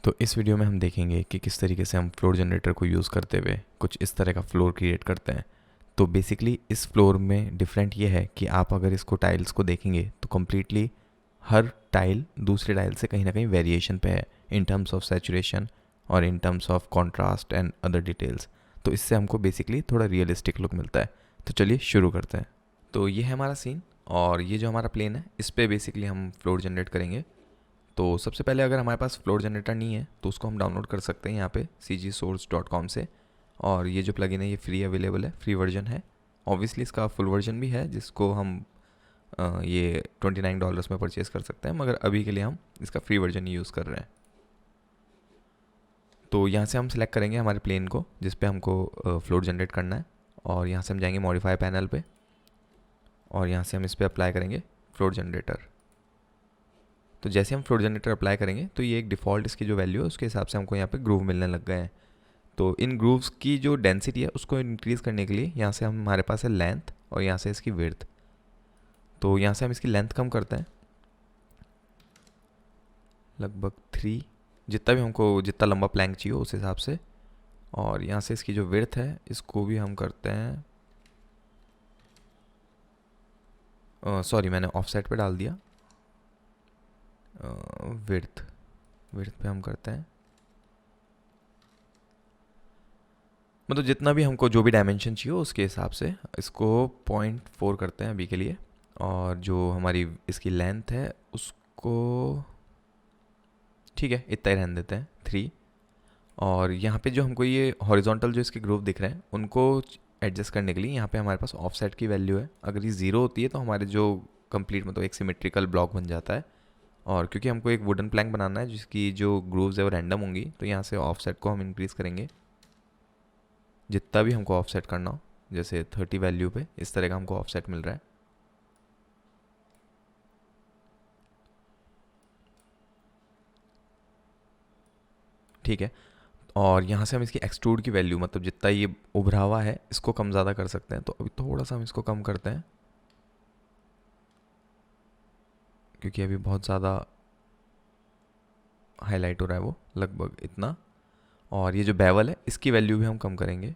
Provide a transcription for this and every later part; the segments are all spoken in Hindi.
तो इस वीडियो में हम देखेंगे कि किस तरीके से हम फ्लोर जनरेटर को यूज़ करते हुए कुछ इस तरह का फ्लोर क्रिएट करते हैं। तो बेसिकली इस फ्लोर में डिफरेंट ये है कि आप अगर इसको टाइल्स को देखेंगे तो कम्प्लीटली हर टाइल दूसरे टाइल से कहीं ना कहीं वेरिएशन पे है इन टर्म्स ऑफ सैचुरेशन और in terms of contrast and other details. तो इससे हमको बेसिकली थोड़ा रियलिस्टिक लुक मिलता है। तो चलिए शुरू करते हैं। तो ये है हमारा सीन और ये जो हमारा प्लेन है इस पर बेसिकली हम फ्लोर जनरेट करेंगे। तो सबसे पहले अगर हमारे पास फ्लोर जनरेटर नहीं है तो उसको हम डाउनलोड कर सकते हैं यहाँ पे cgsource.com से। और ये जो प्लगइन है ये फ्री अवेलेबल है, फ्री वर्जन है। ऑब्वियसली इसका फुल वर्जन भी है जिसको हम ये $29 में परचेज़ कर सकते हैं, मगर अभी के लिए हम इसका फ्री वर्जन ही यूज़ कर रहे हैं। तो यहाँ से हम सिलेक्ट करेंगे हमारे प्लेन को जिस पे हमको फ्लोर जनरेट करना है, और यहाँ से हम जाएंगे मॉडिफाई पैनल पे और यहाँ से हम इस पर अप्लाई करेंगे फ्लोर जनरेटर। तो जैसे हम फ्लोर जनरेटर अप्लाई करेंगे तो ये एक डिफ़ॉल्ट इसकी जो वैल्यू है उसके हिसाब से हमको यहाँ पे ग्रूव मिलने लग गए हैं। तो इन ग्रूव्स की जो डेंसिटी है उसको इंक्रीज़ करने के लिए यहाँ से हमारे पास है लेंथ और यहाँ से इसकी विड्थ। तो यहाँ से हम इसकी लेंथ कम करते हैं लगभग 3, जितना भी हमको जितना लंबा प्लैंक चाहिए उस हिसाब से। और यहाँ से इसकी जो विड्थ है इसको भी हम करते हैं, सॉरी मैंने ऑफसेट पे डाल दिया। विड्थ पे हम करते हैं मतलब जितना भी हमको जो भी डायमेंशन चाहिए उसके हिसाब से इसको 0.4 करते हैं अभी के लिए। और जो हमारी इसकी लेंथ है उसको ठीक है इतना ही रहने देते हैं 3। और यहाँ पे जो हमको ये हॉरिजॉन्टल जो इसके ग्रूव दिख रहे हैं उनको एडजस्ट करने के लिए यहाँ पे हमारे पास ऑफसेट की वैल्यू है। अगर ये 0 होती है तो हमारे जो कंप्लीट मतलब एक सिमेट्रिकल ब्लॉक बन जाता है। और क्योंकि हमको एक वुडन प्लैंक बनाना है जिसकी जो ग्रूव्स है वो रैंडम होंगी, तो यहाँ से ऑफसेट को हम इंक्रीज़ करेंगे जितना भी हमको ऑफसेट करना हो। जैसे 30 वैल्यू पे इस तरह का हमको ऑफसेट मिल रहा है। ठीक है। और यहाँ से हम इसकी एक्सट्रूड की वैल्यू मतलब जितना ये उभरा हुआ है इसको कम ज़्यादा कर सकते हैं। तो अभी थोड़ा सा हम इसको कम करते हैं क्योंकि अभी बहुत ज़्यादा हाईलाइट हो रहा है वो, लगभग इतना। और ये जो बेवल है इसकी वैल्यू भी हम कम करेंगे,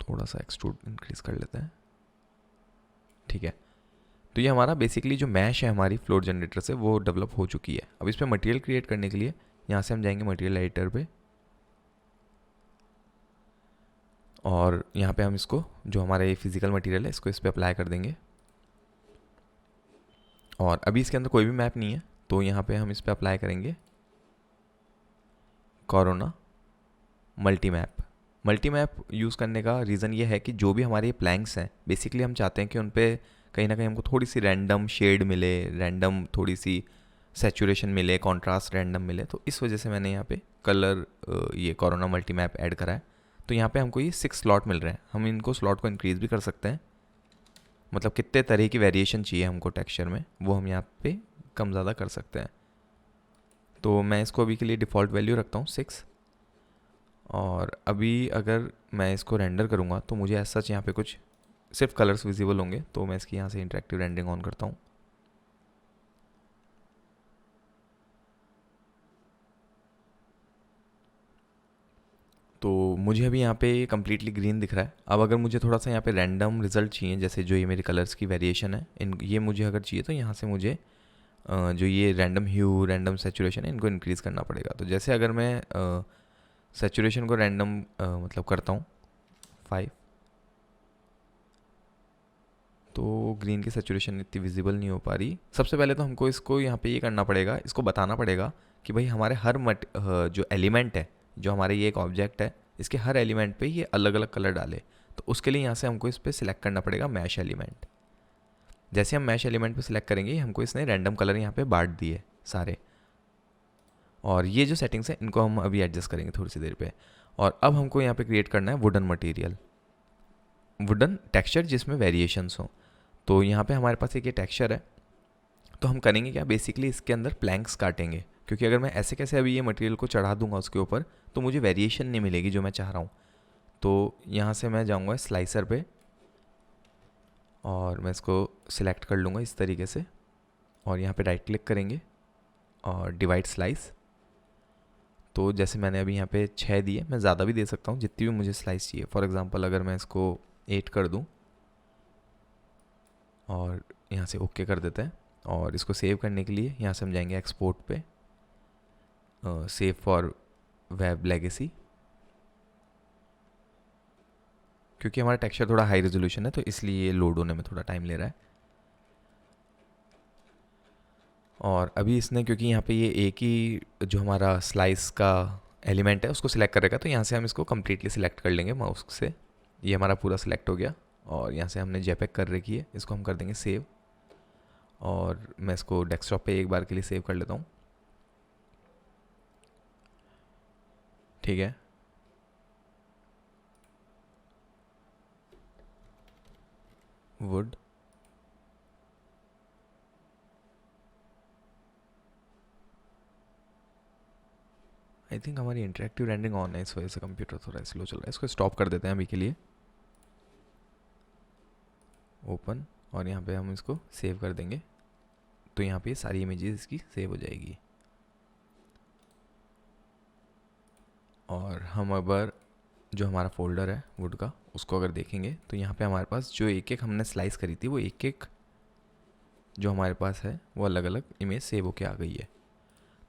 थोड़ा सा एक्सट्रूड इंक्रीज़ कर लेते हैं। ठीक है। तो ये हमारा बेसिकली जो मैश है हमारी फ्लोर जनरेटर से वो डेवलप हो चुकी है। अब इस पर मटेरियल क्रिएट करने के लिए यहाँ से हम जाएंगे मटेरियल एडिटर पे और यहाँ पे हम इसको जो हमारा ये फिजिकल मटेरियल है इसको इस पर अप्लाई कर देंगे। और अभी इसके अंदर कोई भी मैप नहीं है तो यहाँ पे हम इस पर अप्लाई करेंगे कोरोना मल्टी मैप यूज़ करने का रीज़न ये है कि जो भी हमारे प्लैंक्स हैं बेसिकली हम चाहते हैं कि उन पर कहीं ना कहीं हमको थोड़ी सी रैंडम शेड मिले, रैंडम थोड़ी सी सैचुरेशन मिले, कॉन्ट्रास्ट रैंडम मिले। तो इस वजह से मैंने यहाँ पे कलर ये कोरोना मल्टी मैप ऐड करा है। तो यहाँ पे हमको ये 6 स्लॉट मिल रहे हैं। हम इनको स्लॉट को इंक्रीज़ भी कर सकते हैं, मतलब कितने तरह की वेरिएशन चाहिए हमको टेक्सचर में वो हम यहाँ पे कम ज़्यादा कर सकते हैं। तो मैं इसको अभी के लिए डिफ़ॉल्ट वैल्यू रखता हूँ 6। और अभी अगर मैं इसको रेंडर करूँगा तो मुझे ऐसा सच यहाँ पे कुछ सिर्फ कलर्स विजिबल होंगे। तो मैं इसकी यहाँ से इंटरेक्टिव रेंडरिंग ऑन करता हूँ। तो मुझे अभी यहाँ पे कम्प्लीटली ग्रीन दिख रहा है। अब अगर मुझे थोड़ा सा यहाँ पे रैंडम रिजल्ट चाहिए, जैसे जो ये मेरे कलर्स की वेरिएशन है इन ये मुझे अगर चाहिए तो यहाँ से मुझे जो ये रैंडम ह्यू, रैंडम सैचुरेशन है इनको इंक्रीज़ करना पड़ेगा। तो जैसे अगर मैं सैचुरेशन को रैंडम मतलब करता हूँ 5, तो ग्रीन की सैचुरेशन इतनी विजिबल नहीं हो पा रही। सबसे पहले तो हमको इसको यहाँ पे ये करना पड़ेगा, इसको बताना पड़ेगा कि भाई हमारे हर जो एलिमेंट है, जो हमारे ये एक ऑब्जेक्ट है, इसके हर एलिमेंट पे ये अलग अलग कलर डाले। तो उसके लिए यहाँ से हमको इस पर सिलेक्ट करना पड़ेगा मैश एलिमेंट। जैसे हम मैश एलिमेंट पे सिलेक्ट करेंगे हमको इसने रैंडम कलर यहाँ पे बांट दिए सारे। और ये जो सेटिंग्स हैं इनको हम अभी एडजस्ट करेंगे थोड़ी सी देर पे। और अब हमको यहाँ पे क्रिएट करना है वुडन मटेरियल, वुडन टेक्सचर जिसमें वेरिएशंस हो। तो यहाँ पे हमारे पास एक ये टेक्सचर है। तो हम करेंगे क्या, बेसिकली इसके अंदर प्लैंक्स काटेंगे, क्योंकि अगर मैं ऐसे कैसे अभी ये मटेरियल को चढ़ा दूंगा उसके ऊपर तो मुझे वेरिएशन नहीं मिलेगी जो मैं चाह रहा हूँ। तो यहाँ से मैं जाऊँगा स्लाइसर पे और मैं इसको सिलेक्ट कर लूँगा इस तरीके से। और यहाँ पे राइट क्लिक करेंगे और डिवाइड स्लाइस। तो जैसे मैंने अभी यहाँ पे 6 दिए, मैं ज़्यादा भी दे सकता हूँ जितनी भी मुझे स्लाइस चाहिए। फॉर एग्जांपल अगर मैं इसको 8 कर दूँ और यहाँ से ओके कर देते हैं, और इसको सेव करने के लिए यहाँ से हम जाएंगे एक्सपोर्ट पे, सेव फॉर वेब लेगेसी। क्योंकि हमारा टेक्सचर थोड़ा हाई रेजोल्यूशन है तो इसलिए ये लोड होने में थोड़ा टाइम ले रहा है। और अभी इसने, क्योंकि यहाँ पे ये एक ही जो हमारा स्लाइस का एलिमेंट है उसको सिलेक्ट करेगा, तो यहाँ से हम इसको कम्प्लीटली सिलेक्ट कर लेंगे माउस से। ये हमारा पूरा सिलेक्ट हो गया और यहाँ से हमने जेपेग कर रखी है, इसको हम कर देंगे सेव। और मैं इसको डेस्कटॉप पे एक बार के लिए सेव कर लेता हूँ, ठीक है। वुड, आई थिंक हमारी इंटरेक्टिव रेंडरिंग ऑन है, इस वजह से कंप्यूटर थोड़ा स्लो चल रहा है। इसको स्टॉप कर देते हैं अभी के लिए, ओपन, और यहाँ पे हम इसको सेव कर देंगे। तो यहाँ पे सारी इमेजेस इसकी सेव हो जाएगी। और हम अगर जो हमारा फोल्डर है वुड का उसको अगर देखेंगे तो यहाँ पे हमारे पास जो एक एक हमने स्लाइस करी थी वो एक एक जो हमारे पास है वो अलग अलग इमेज सेव होके आ गई है।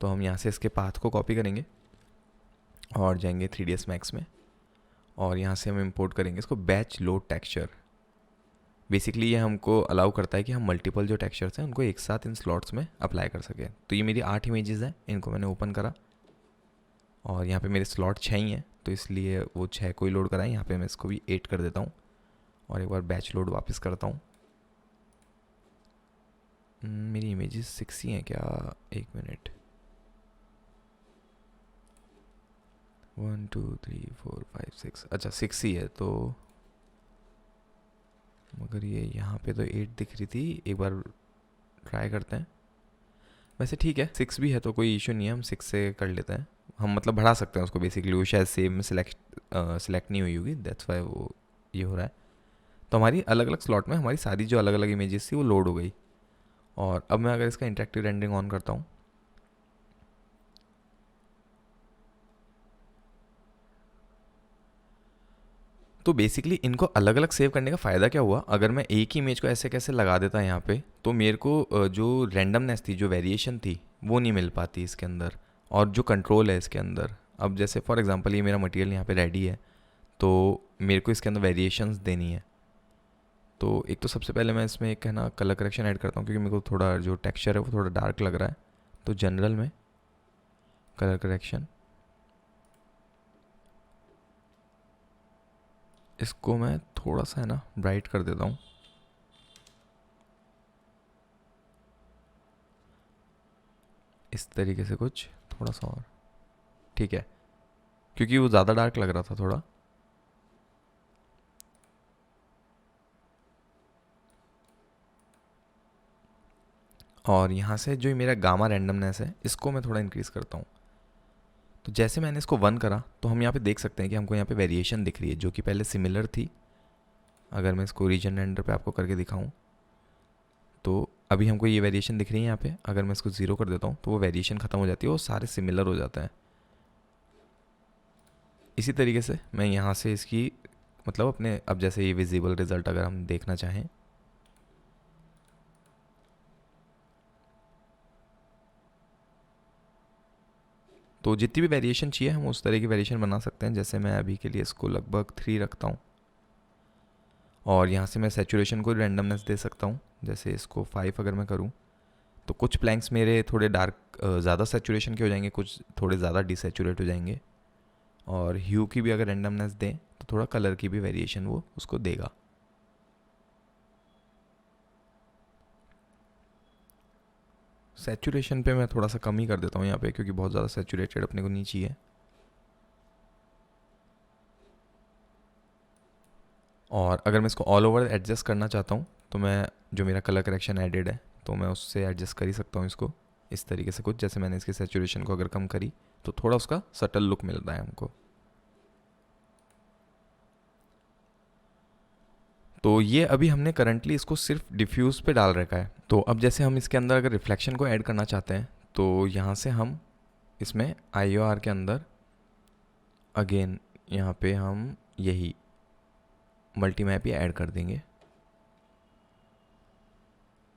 तो हम यहाँ से इसके पाथ को कॉपी करेंगे और जाएंगे 3ds Max में, और यहाँ से हम इंपोर्ट करेंगे इसको बैच लोड टेक्सचर। बेसिकली ये हमको अलाउ करता है कि हम मल्टीपल जो टेक्सचर्स हैं उनको एक साथ इन स्लॉट्स में अप्लाई कर सकें। तो ये मेरी 8 इमेजेस हैं, इनको मैंने ओपन करा और यहाँ पे मेरे स्लॉट 6 ही हैं तो इसलिए वो 6 को ही लोड कराएं। यहाँ पे मैं इसको भी 8 कर देता हूँ और एक बार बैच लोड वापस करता हूँ। मेरी इमेजेस 6 ही हैं क्या? एक मिनट, 1 2 3 4 5 6, अच्छा 6 ही है। तो मगर ये यहाँ पे तो 8 दिख रही थी, एक बार ट्राई करते हैं। वैसे ठीक है, 6 भी है तो कोई इशू नहीं है, हम 6 से कर लेते हैं। हम मतलब बढ़ा सकते हैं उसको, बेसिकली वो शायद सेव में सिलेक्ट नहीं हुई होगी, दैट्स वाई वो ये हो रहा है। तो हमारी अलग अलग स्लॉट में हमारी सारी जो अलग अलग इमेजेस थी वो लोड हो गई। और अब मैं अगर इसका इंटरेक्टिव रेंडरिंग ऑन करता हूँ तो बेसिकली इनको अलग अलग सेव करने का फ़ायदा क्या हुआ, अगर मैं एक ही इमेज को ऐसे कैसे लगा देता यहाँ पे तो मेरे को जो रैंडमनेस थी, जो वेरिएशन थी वो नहीं मिल पाती इसके अंदर, और जो कंट्रोल है इसके अंदर। अब जैसे फॉर एग्जांपल ये मेरा मटेरियल यहाँ पे रेडी है तो मेरे को इसके अंदर वेरिएशंस देनी है। तो एक तो सबसे पहले मैं इसमें एक है ना कलर करेक्शन ऐड करता हूँ, क्योंकि मेरे को थोड़ा जो टेक्सचर है वो थोड़ा डार्क लग रहा है। तो जनरल में कलर करेक्शन, इसको मैं थोड़ा सा है ना ब्राइट कर देता हूँ, इस तरीके से कुछ थोड़ा सा और, ठीक है, क्योंकि वो ज़्यादा डार्क लग रहा था थोड़ा। और यहाँ से जो मेरा गामा रैंडमनेस है इसको मैं थोड़ा इंक्रीज़ करता हूँ। तो जैसे मैंने इसको 1 करा तो हम यहाँ पे देख सकते हैं कि हमको यहाँ पे वेरिएशन दिख रही है जो कि पहले सिमिलर थी। अगर मैं इसको रीजन रेंडर पे आपको करके दिखाऊं तो अभी हमको ये वेरिएशन दिख रही है यहाँ पे। अगर मैं इसको 0 कर देता हूँ तो वो वेरिएशन ख़त्म हो जाती है और सारे सिमिलर हो जाता है। इसी तरीके से मैं यहाँ से इसकी मतलब अपने, अब जैसे ये विजिबल रिजल्ट अगर हम देखना चाहें तो जितनी भी वेरिएशन चाहिए हम उस तरह की वेरिएशन बना सकते हैं। जैसे मैं अभी के लिए इसको लगभग 3 रखता हूँ और यहाँ से मैं सैचुरेशन को रैंडमनेस दे सकता हूँ। जैसे इसको 5 अगर मैं करूँ तो कुछ प्लैंक्स मेरे थोड़े डार्क ज़्यादा सैचुरेशन के हो जाएंगे, कुछ थोड़े ज़्यादा डिसैचुरेट हो जाएंगे। और ह्यू की भी अगर रैंडमनेस दें तो थोड़ा कलर की भी वेरिएशन वो उसको देगा। सैचुरेशन पे मैं थोड़ा सा कम ही कर देता हूँ यहाँ पे, क्योंकि बहुत ज़्यादा सैचुरेटेड अपने को नहीं चाहिए। और अगर मैं इसको ऑल ओवर एडजस्ट करना चाहता हूँ तो मैं जो मेरा कलर करेक्शन एडेड है तो मैं उससे एडजस्ट कर ही सकता हूँ इसको इस तरीके से कुछ। जैसे मैंने इसकी सैचुरेशन को अगर कम करी तो थोड़ा उसका सटल लुक मिलता है हमको। तो ये अभी हमने करंटली इसको सिर्फ डिफ्यूज़ पे डाल रखा है। तो अब जैसे हम इसके अंदर अगर रिफ्लेक्शन को ऐड करना चाहते हैं तो यहाँ से हम इसमें IOR के अंदर अगेन यहाँ पे हम यही मल्टी मैप ही ऐड कर देंगे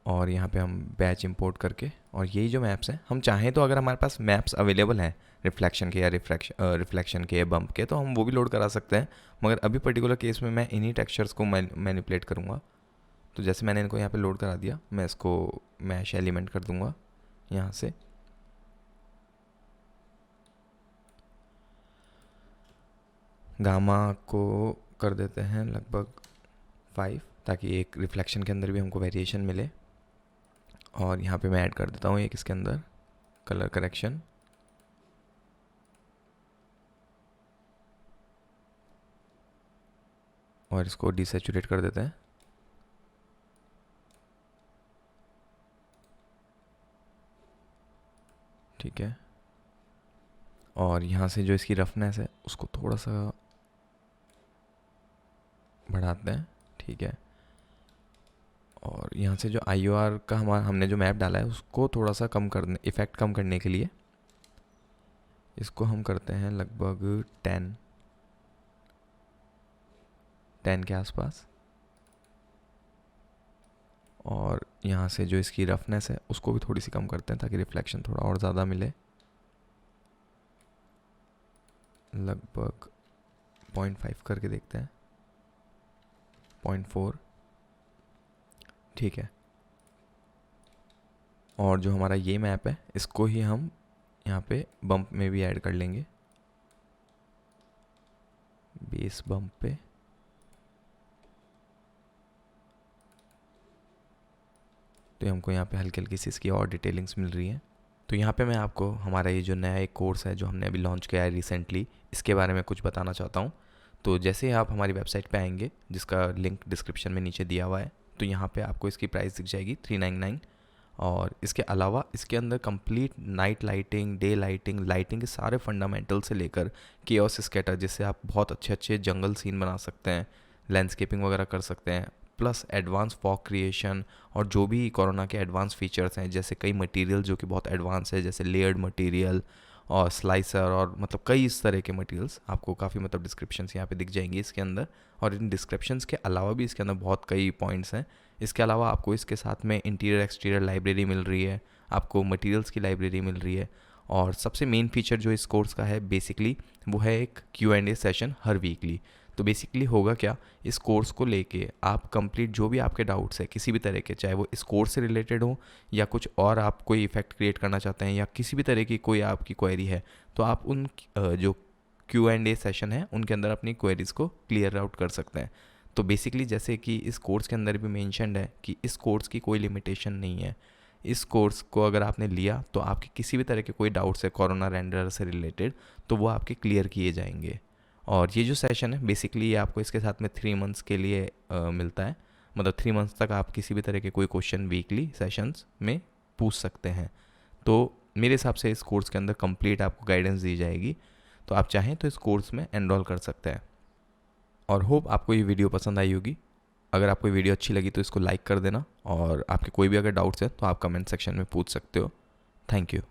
और यहाँ पे हम बैच इंपोर्ट करके, और यही जो मैप्स हैं हम चाहें तो अगर हमारे पास मैप्स अवेलेबल हैं रिफ्लेक्शन के या रिफ्लेक्शन के या बम्प के तो हम वो भी लोड करा सकते हैं, मगर अभी पर्टिकुलर केस में मैं इन्हीं टेक्सचर्स को मैनिपुलेट करूँगा। तो जैसे मैंने इनको यहाँ पे लोड करा दिया, मैं इसको मैश एलिमेंट कर दूँगा यहाँ से। गामा को कर देते हैं लगभग 5 ताकि एक रिफ्लेक्शन के अंदर भी हमको वेरिएशन मिले। और यहाँ पे मैं ऐड कर देता हूँ एक इसके अंदर कलर करेक्शन, और इसको डिसैचुरेट कर देते हैं। ठीक है, और यहाँ से जो इसकी रफनेस है उसको थोड़ा सा बढ़ाते हैं। ठीक है, और यहाँ से जो IOR का हमने जो मैप डाला है उसको थोड़ा सा कम करने, इफ़ेक्ट कम करने के लिए इसको हम करते हैं लगभग 10 के आसपास। और यहाँ से जो इसकी रफनेस है उसको भी थोड़ी सी कम करते हैं ताकि रिफ्लेक्शन थोड़ा और ज़्यादा मिले, लगभग 0.5 करके देखते हैं, 0.4। ठीक है, और जो हमारा ये मैप है इसको ही हम यहाँ पे बम्प में भी ऐड कर लेंगे, बेस बम्प पे। तो हमको यहाँ पे हल्की हल्की सी इसकी और डिटेलिंग्स मिल रही हैं। तो यहाँ पे मैं आपको हमारा ये जो नया एक कोर्स है जो हमने अभी लॉन्च किया है रिसेंटली, इसके बारे में कुछ बताना चाहता हूँ। तो जैसे आप हमारी वेबसाइट पे आएंगे, जिसका लिंक डिस्क्रिप्शन में नीचे दिया हुआ है, तो यहाँ पे आपको इसकी प्राइस दिख जाएगी 399। और इसके अलावा इसके अंदर complete night lighting, day lighting के सारे फंडामेंटल से लेकर केओस स्कैटर, जिससे आप बहुत अच्छे अच्छे जंगल सीन बना सकते हैं, लैंडस्केपिंग वगैरह कर सकते हैं, प्लस एडवांस फॉग क्रिएशन, और जो भी कोरोना के एडवांस फीचर्स हैं, जैसे कई मटेरियल जो कि बहुत एडवांस है, जैसे लेयर्ड मटेरियल और स्लाइसर, और मतलब कई इस तरह के मटेरियल्स आपको काफ़ी मतलब डिस्क्रिप्शंस यहाँ पे दिख जाएंगी इसके अंदर। और इन डिस्क्रिप्शंस के अलावा भी इसके अंदर बहुत कई पॉइंट्स हैं। इसके अलावा आपको इसके साथ में इंटीरियर एक्सटीरियर लाइब्रेरी मिल रही है, आपको मटेरियल्स की लाइब्रेरी मिल रही है, और सबसे मेन फीचर जो इस कोर्स का है बेसिकली वो है एक Q&A सेशन हर वीकली। तो बेसिकली होगा क्या, इस कोर्स को लेके आप कंप्लीट जो भी आपके डाउट्स है किसी भी तरह के, चाहे वो इस कोर्स से रिलेटेड हो या कुछ और आप कोई इफ़ेक्ट क्रिएट करना चाहते हैं या किसी भी तरह की कोई आपकी क्वेरी है, तो आप उन जो Q&A सेशन है उनके अंदर अपनी क्वेरीज़ को क्लियर आउट कर सकते हैं। तो बेसिकली जैसे कि इस कोर्स के अंदर भी मेंशन्ड है कि इस कोर्स की कोई लिमिटेशन नहीं है। इस कोर्स को अगर आपने लिया तो आपके किसी भी तरह के कोई डाउट्स है कोरोना रेंडर से रिलेटेड, तो वो आपके क्लियर किए जाएंगे। और ये जो सेशन है बेसिकली ये आपको इसके साथ में 3 मंथ्स के लिए मिलता है, मतलब 3 मंथ्स तक आप किसी भी तरह के कोई क्वेश्चन वीकली सेशंस में पूछ सकते हैं। तो मेरे हिसाब से इस कोर्स के अंदर कंप्लीट आपको गाइडेंस दी जाएगी, तो आप चाहें तो इस कोर्स में एनरोल कर सकते हैं। और होप आपको ये वीडियो पसंद आई होगी। अगर आपको ये वीडियो अच्छी लगी तो इसको लाइक कर देना, और आपके कोई भी अगर डाउट्स हैं तो आप कमेंट सेक्शन में पूछ सकते हो। Thank you.